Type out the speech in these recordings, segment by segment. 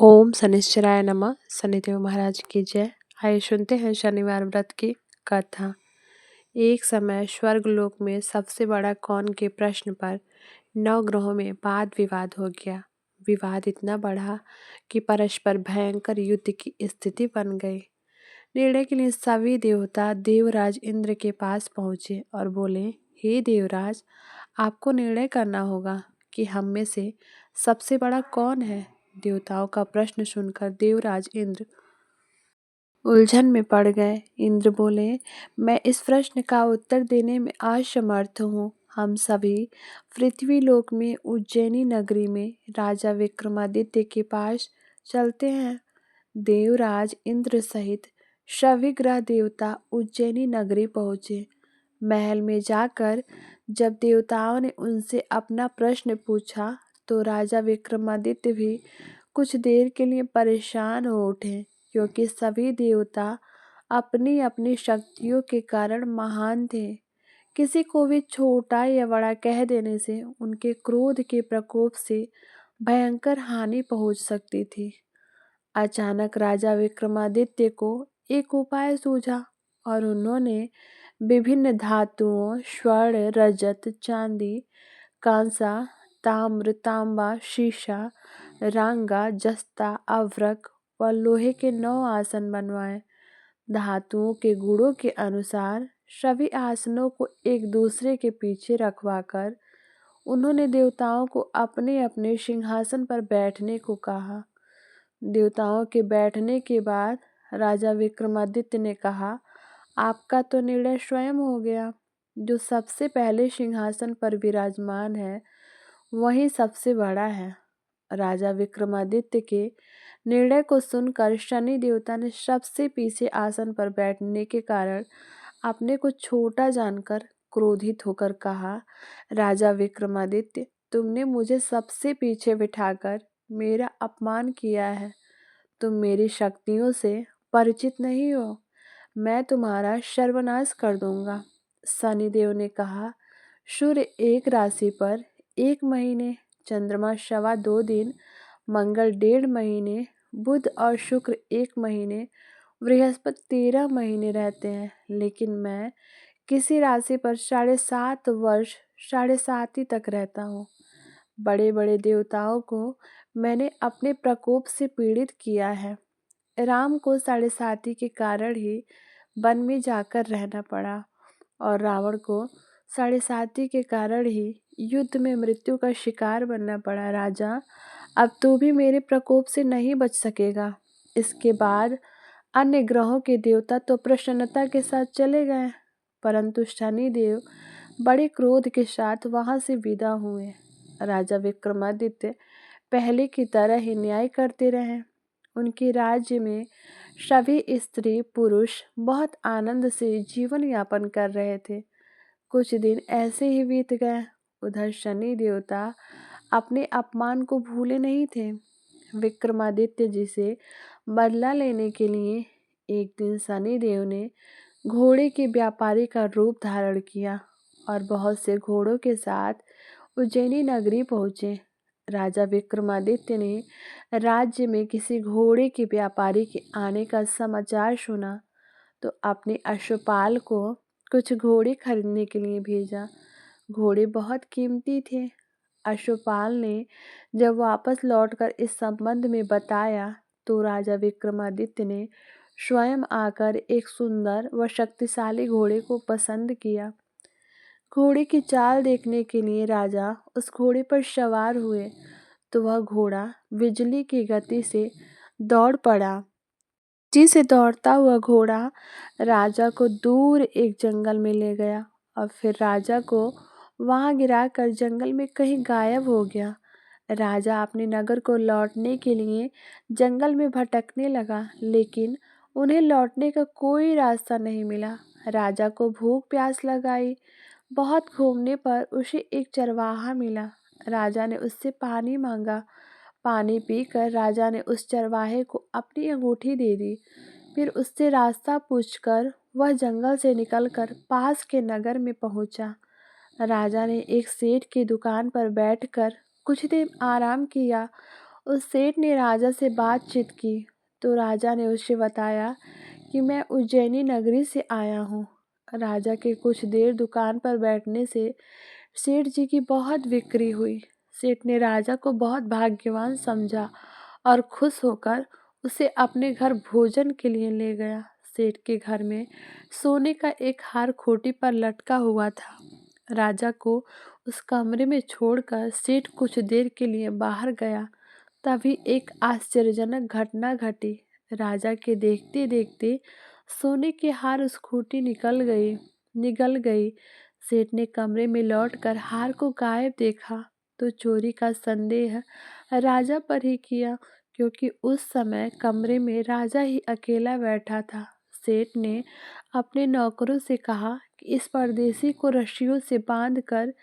ओम शनिश्चराय नमः। शनिदेव महाराज की जय। आइए सुनते हैं शनिवार व्रत की कथा। एक समय स्वर्गलोक में सबसे बड़ा कौन के प्रश्न पर 9 ग्रहों में वाद विवाद हो गया। विवाद इतना बढ़ा कि परस्पर भयंकर युद्ध की स्थिति बन गई। निर्णय के लिए सभी देवता देवराज इंद्र के पास पहुंचे और बोले, हे देवराज, आपको निर्णय करना होगा कि हम में से सबसे बड़ा कौन है। देवताओं का प्रश्न सुनकर देवराज इंद्र उलझन में पड़ गए। इंद्र बोले, मैं इस प्रश्न का उत्तर देने में असमर्थ हूँ। हम सभी पृथ्वीलोक में उज्जैनी नगरी में राजा विक्रमादित्य के पास चलते हैं। देवराज इंद्र सहित सभी ग्रह देवता उज्जैनी नगरी पहुँचे। महल में जाकर जब देवताओं ने उनसे अपना प्रश्न पूछा तो राजा विक्रमादित्य भी कुछ देर के लिए परेशान हो उठे, क्योंकि सभी देवता अपनी अपनी शक्तियों के कारण महान थे। किसी को भी छोटा या बड़ा कह देने से उनके क्रोध के प्रकोप से भयंकर हानि पहुंच सकती थी। अचानक राजा विक्रमादित्य को एक उपाय सूझा और उन्होंने विभिन्न धातुओं स्वर्ण, रजत, चांदी, कांसा, ताम्र, तांबा, शीशा, रांगा, जस्ता, अभ्रक व लोहे के 9 आसन बनवाए। धातुओं के गुणों के अनुसार सभी आसनों को एक दूसरे के पीछे रखवाकर उन्होंने देवताओं को अपने अपने सिंहासन पर बैठने को कहा। देवताओं के बैठने के बाद राजा विक्रमादित्य ने कहा, आपका तो निर्णय स्वयं हो गया। जो सबसे पहले सिंहासन पर विराजमान है वही सबसे बड़ा है। राजा विक्रमादित्य के निर्णय को सुनकर शनि देवता ने सबसे पीछे आसन पर बैठने के कारण अपने को छोटा जानकर क्रोधित होकर कहा, राजा विक्रमादित्य, तुमने मुझे सबसे पीछे बिठाकर मेरा अपमान किया है। तुम मेरी शक्तियों से परिचित नहीं हो। मैं तुम्हारा सर्वनाश कर दूंगा। शनिदेव ने कहा, सूर्य एक राशि पर 1 महीने, चंद्रमा 2.25 दिन, मंगल 1.5 महीने, बुध और शुक्र 1 महीने, बृहस्पति 13 महीने रहते हैं, लेकिन मैं किसी राशि पर 7.5 वर्ष 7.5 तक रहता हूँ। बड़े बड़े देवताओं को मैंने अपने प्रकोप से पीड़ित किया है। राम को 7.5 के कारण ही वन में जाकर रहना पड़ा और रावण को 7.5 के कारण ही युद्ध में मृत्यु का शिकार बनना पड़ा। राजा, अब तू भी मेरे प्रकोप से नहीं बच सकेगा। इसके बाद अन्य ग्रहों के देवता तो प्रसन्नता के साथ चले गए, परंतु शनिदेव बड़े क्रोध के साथ वहां से विदा हुए। राजा विक्रमादित्य पहले की तरह ही न्याय करते रहे। उनके राज्य में सभी स्त्री पुरुष बहुत आनंद से जीवन यापन कर रहे थे। कुछ दिन ऐसे ही बीत गए। उधर शनि देवता अपने अपमान को भूले नहीं थे। विक्रमादित्य जी से बदला लेने के लिए एक दिन शनि देव ने घोड़े के व्यापारी का रूप धारण किया और बहुत से घोड़ों के साथ उज्जैनी नगरी पहुँचे। राजा विक्रमादित्य ने राज्य में किसी घोड़े के व्यापारी के आने का समाचार सुना तो अपने अश्वपाल को कुछ घोड़े खरीदने के लिए भेजा। घोड़े बहुत कीमती थे। अश्वपाल ने जब वापस लौटकर इस संबंध में बताया तो राजा विक्रमादित्य ने स्वयं आकर एक सुंदर व शक्तिशाली घोड़े को पसंद किया। घोड़े की चाल देखने के लिए राजा उस घोड़े पर सवार हुए तो वह घोड़ा बिजली की गति से दौड़ पड़ा। तेजी से दौड़ता हुआ घोड़ा राजा को दूर एक जंगल में ले गया और फिर राजा को वहां गिराकर जंगल में कहीं गायब हो गया। राजा अपने नगर को लौटने के लिए जंगल में भटकने लगा, लेकिन उन्हें लौटने का कोई रास्ता नहीं मिला। राजा को भूख प्यास लगाई। बहुत घूमने पर उसे एक चरवाहा मिला। राजा ने उससे पानी मांगा। पानी पीकर राजा ने उस चरवाहे को अपनी अंगूठी दे दी। फिर उससे रास्ता पूछकर वह जंगल से निकलकर पास के नगर में पहुंचा। राजा ने एक सेठ की दुकान पर बैठकर कुछ देर आराम किया उस सेठ ने राजा से बातचीत की तो राजा ने उसे बताया कि मैं उज्जैनी नगरी से आया हूँ। राजा के कुछ देर दुकान पर बैठने से सेठ जी की बहुत बिक्री हुई। सेठ ने राजा को बहुत भाग्यवान समझा और खुश होकर उसे अपने घर भोजन के लिए ले गया। सेठ के घर में सोने का एक हार खूंटी पर लटका हुआ था। राजा को उस कमरे में छोड़कर सेठ कुछ देर के लिए बाहर गया। तभी एक आश्चर्यजनक घटना घटी। राजा के देखते देखते सोने की हार उस खूंटी निगल गई। सेठ ने कमरे में लौटकर हार को गायब देखा तो चोरी का संदेह राजा पर ही किया, क्योंकि उस समय कमरे में राजा ही अकेला बैठा था। सेठ ने अपने नौकरों से कहा कि इस परदेसी को रस्सियों से बांधकर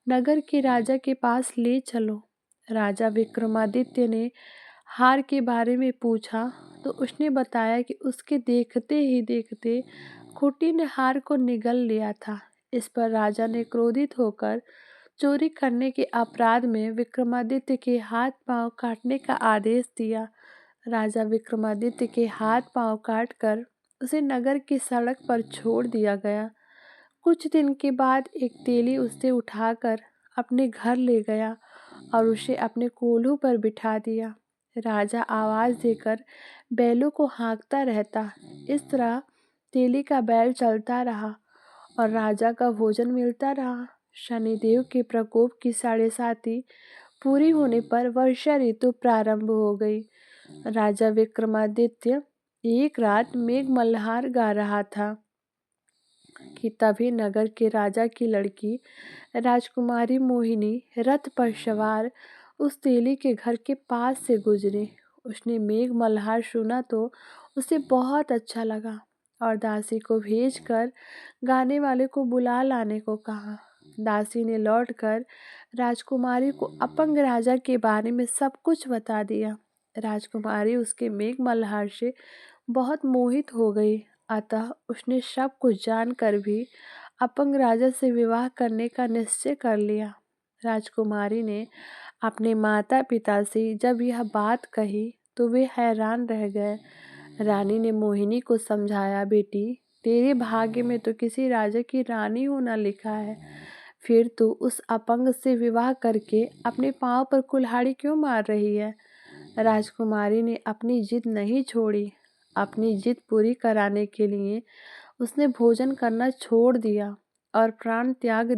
नगर के राजा के पास ले चलो। राजा विक्रमादित्य ने हार के बारे में पूछा तो उसने बताया कि उसके देखते ही देखते खूंटी ने हार को निगल लिया था। इस पर राजा ने क्रोधित होकर चोरी करने के अपराध में विक्रमादित्य के हाथ पांव काटने का आदेश दिया। राजा विक्रमादित्य के हाथ पांव काटकर उसे नगर की सड़क पर छोड़ दिया गया। कुछ दिन के बाद एक तेली उसे उठाकर अपने घर ले गया और उसे अपने कोल्हू पर बिठा दिया। राजा आवाज देकर बैलों को हाँकता रहता। इस तरह तेली का बैल चलता रहा और राजा का भोजन मिलता रहा। शनिदेव के प्रकोप की 7.5 पूरी होने पर वर्षा ऋतु प्रारंभ हो गई। राजा विक्रमादित्य एक रात मेघ मल्हार गा रहा था कि तभी नगर के राजा की लड़की राजकुमारी मोहिनी रथ पर सवार उस तेली के घर के पास से गुजरी। उसने मेघ मल्हार सुना तो उसे बहुत अच्छा लगा और दासी को भेजकर गाने वाले को बुला लाने को कहा। दासी ने लौटकर राजकुमारी को अपंग राजा के बारे में सब कुछ बता दिया। राजकुमारी उसके मेघ मल्हार से बहुत मोहित हो गई, अतः उसने सब कुछ जानकर भी अपंग राजा से विवाह करने का निश्चय कर लिया। राजकुमारी ने अपने माता पिता से जब यह बात कही तो वे हैरान रह गए। रानी ने मोहिनी को समझाया, बेटी तेरे भाग्य में तो किसी राजा की रानी होना लिखा है, फिर तू उस अपंग से विवाह करके अपने पांव पर कुल्हाड़ी क्यों मार रही है। राजकुमारी ने अपनी जिद नहीं छोड़ी। अपनी जिद पूरी कराने के लिए उसने भोजन करना छोड़ दिया और प्राण त्याग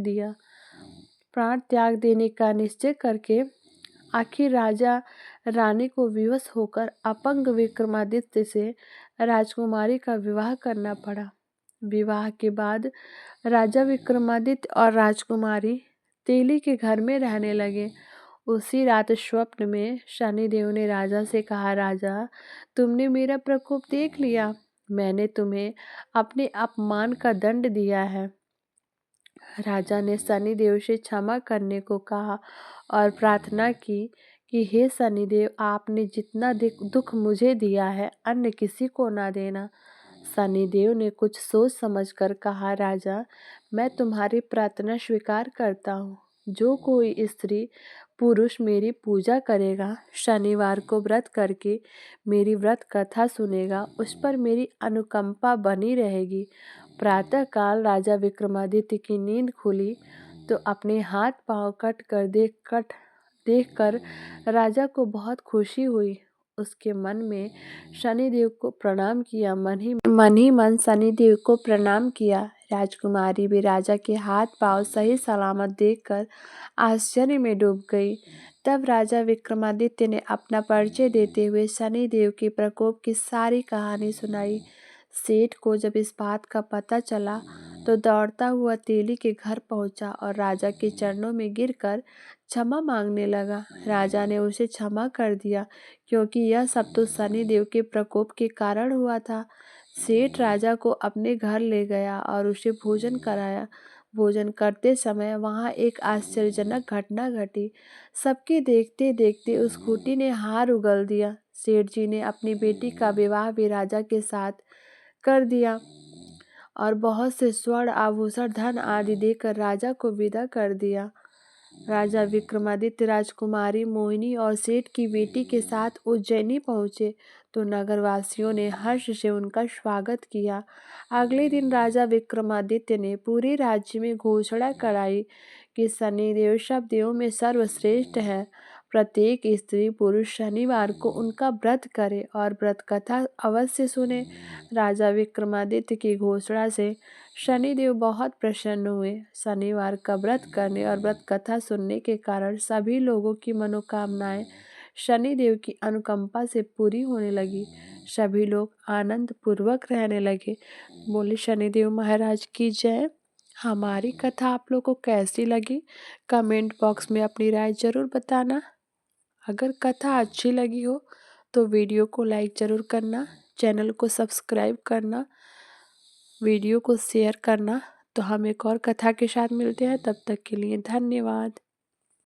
देने का निश्चय करके आखिर राजा रानी को विवश होकर अपंग विक्रमादित्य से राजकुमारी का विवाह करना पड़ा। विवाह के बाद राजा विक्रमादित्य और राजकुमारी तेली के घर में रहने लगे। उसी रात स्वप्न में शनिदेव ने राजा से कहा, राजा तुमने मेरा प्रकोप देख लिया, मैंने तुम्हें अपने अपमान का दंड दिया है। राजा ने शनिदेव से क्षमा करने को कहा और प्रार्थना की कि हे शनिदेव, आपने जितना दुख मुझे दिया है अन्य किसी को ना देना। शनिदेव ने कुछ सोच समझकर कहा, राजा मैं तुम्हारी प्रार्थना स्वीकार करता हूँ। जो कोई स्त्री पुरुष मेरी पूजा करेगा, शनिवार को व्रत करके मेरी व्रत कथा सुनेगा, उस पर मेरी अनुकंपा बनी रहेगी। प्रातःकाल राजा विक्रमादित्य की नींद खुली तो अपने हाथ पांव देखकर राजा को बहुत खुशी हुई। उसके मन में शनिदेव को प्रणाम किया, मन ही मन शनिदेव को प्रणाम किया। राजकुमारी भी राजा के हाथ पांव सही सलामत देखकर आश्चर्य में डूब गई। तब राजा विक्रमादित्य ने अपना परिचय देते हुए शनिदेव के प्रकोप की सारी कहानी सुनाई। सेठ को जब इस बात का पता चला तो दौड़ता हुआ तेली के घर पहुंचा और राजा के चरणों में गिरकर क्षमा मांगने लगा। राजा ने उसे क्षमा कर दिया, क्योंकि यह सब तो शनिदेव के प्रकोप के कारण हुआ था। सेठ राजा को अपने घर ले गया और उसे भोजन कराया। भोजन करते समय वहां एक आश्चर्यजनक घटना घटी। सबके देखते देखते उस खूंटी ने हार उगल दिया। सेठ जी ने अपनी बेटी का विवाह भी राजा के साथ कर दिया और बहुत से स्वर्ण आभूषण धन आदि देकर राजा को विदा कर दिया। राजा विक्रमादित्य राजकुमारी मोहिनी और सेठ की बेटी के साथ उज्जैनी पहुँचे तो नगरवासियों ने हर्ष से उनका स्वागत किया। अगले दिन राजा विक्रमादित्य ने पूरे राज्य में घोषणा कराई कि शनिदेव सब देवों में सर्वश्रेष्ठ है। प्रत्येक स्त्री पुरुष शनिवार को उनका व्रत करे और व्रत कथा अवश्य सुने। राजा विक्रमादित्य की घोषणा से शनिदेव बहुत प्रसन्न हुए। शनिवार का व्रत करने और व्रत कथा सुनने के कारण सभी लोगों की मनोकामनाएं शनिदेव की अनुकंपा से पूरी होने लगी। सभी लोग आनंद पूर्वक रहने लगे। बोले शनिदेव महाराज की जय। हमारी कथा आप लोगों को कैसी लगी कमेंट बॉक्स में अपनी राय जरूर बताना। अगर कथा अच्छी लगी हो तो वीडियो को लाइक ज़रूर करना, चैनल को सब्सक्राइब करना, वीडियो को शेयर करना। तो हम एक और कथा के साथ मिलते हैं, तब तक के लिए धन्यवाद।